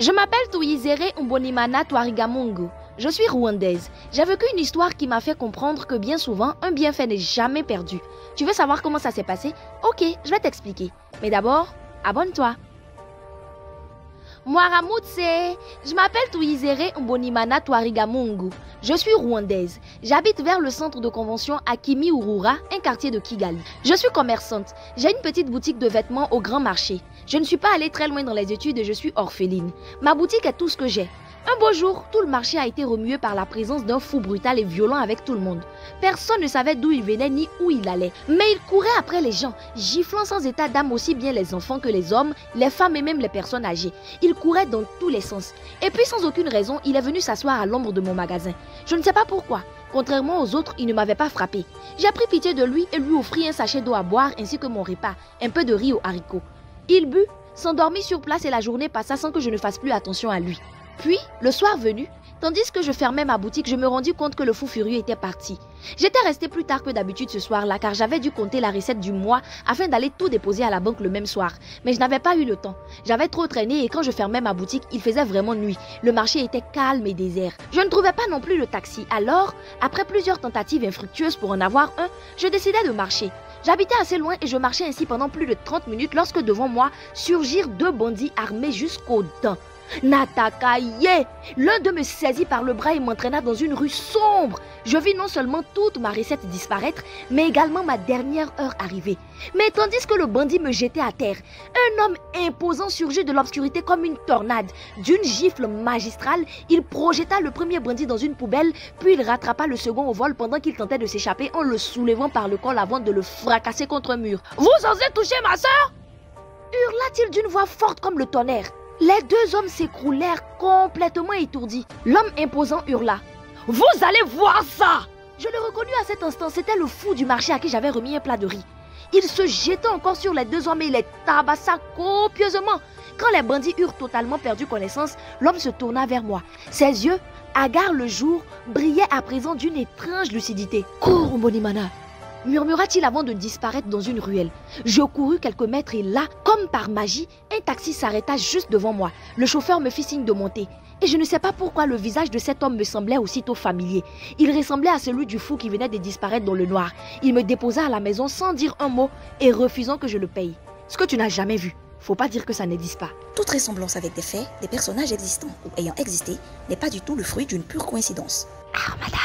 Je m'appelle Tuyizere Mbonimana Twarigamungu. Je suis rwandaise. J'ai vécu une histoire qui m'a fait comprendre que bien souvent, un bienfait n'est jamais perdu. Tu veux savoir comment ça s'est passé? Ok, je vais t'expliquer. Mais d'abord, abonne-toi. Mwaramutse, je m'appelle Tuyizere Mbonimana Twarigamungu. Je suis rwandaise. J'habite vers le centre de convention à Kimihurura, un quartier de Kigali. Je suis commerçante. J'ai une petite boutique de vêtements au grand marché. Je ne suis pas allée très loin dans les études et je suis orpheline. Ma boutique est tout ce que j'ai. Un beau jour, tout le marché a été remué par la présence d'un fou brutal et violent avec tout le monde. Personne ne savait d'où il venait ni où il allait. Mais il courait après les gens, giflant sans état d'âme aussi bien les enfants que les hommes, les femmes et même les personnes âgées. Il courait dans tous les sens. Et puis sans aucune raison, il est venu s'asseoir à l'ombre de mon magasin. Je ne sais pas pourquoi. Contrairement aux autres, il ne m'avait pas frappé. J'ai pris pitié de lui et lui offrit un sachet d'eau à boire ainsi que mon repas, un peu de riz aux haricots. Il but, s'endormit sur place et la journée passa sans que je ne fasse plus attention à lui. Puis, le soir venu, tandis que je fermais ma boutique, je me rendis compte que le fou furieux était parti. J'étais restée plus tard que d'habitude ce soir-là car j'avais dû compter la recette du mois afin d'aller tout déposer à la banque le même soir. Mais je n'avais pas eu le temps. J'avais trop traîné et quand je fermais ma boutique, il faisait vraiment nuit. Le marché était calme et désert. Je ne trouvais pas non plus le taxi. Alors, après plusieurs tentatives infructueuses pour en avoir un, je décidai de marcher. J'habitais assez loin et je marchais ainsi pendant plus de 30 minutes lorsque devant moi surgirent deux bandits armés jusqu'aux dents. Natakaye! L'un d'eux me saisit par le bras et m'entraîna dans une rue sombre. Je vis non seulement toute ma recette disparaître, mais également ma dernière heure arriver. Mais tandis que le bandit me jetait à terre, un homme imposant surgit de l'obscurité comme une tornade. D'une gifle magistrale, il projeta le premier bandit dans une poubelle, puis il rattrapa le second au vol pendant qu'il tentait de s'échapper en le soulevant par le col avant de le fracasser contre un mur. « Vous osez toucher ma soeur ?» hurla-t-il d'une voix forte comme le tonnerre. Les deux hommes s'écroulèrent complètement étourdis. L'homme imposant hurla. « Vous allez voir ça !» Je le reconnus à cet instant, c'était le fou du marché à qui j'avais remis un plat de riz. Il se jeta encore sur les deux hommes et les tabassa copieusement. Quand les bandits eurent totalement perdu connaissance, l'homme se tourna vers moi. Ses yeux, hagards le jour, brillaient à présent d'une étrange lucidité. « Cours, Mbonimana !» murmura-t-il avant de disparaître dans une ruelle. Je courus quelques mètres et là, comme par magie, un taxi s'arrêta juste devant moi. Le chauffeur me fit signe de monter. Et je ne sais pas pourquoi le visage de cet homme me semblait aussitôt familier. Il ressemblait à celui du fou qui venait de disparaître dans le noir. Il me déposa à la maison sans dire un mot et refusant que je le paye. Ce que tu n'as jamais vu, faut pas dire que ça n'existe pas. Toute ressemblance avec des faits, des personnages existants ou ayant existé, n'est pas du tout le fruit d'une pure coïncidence. Armada.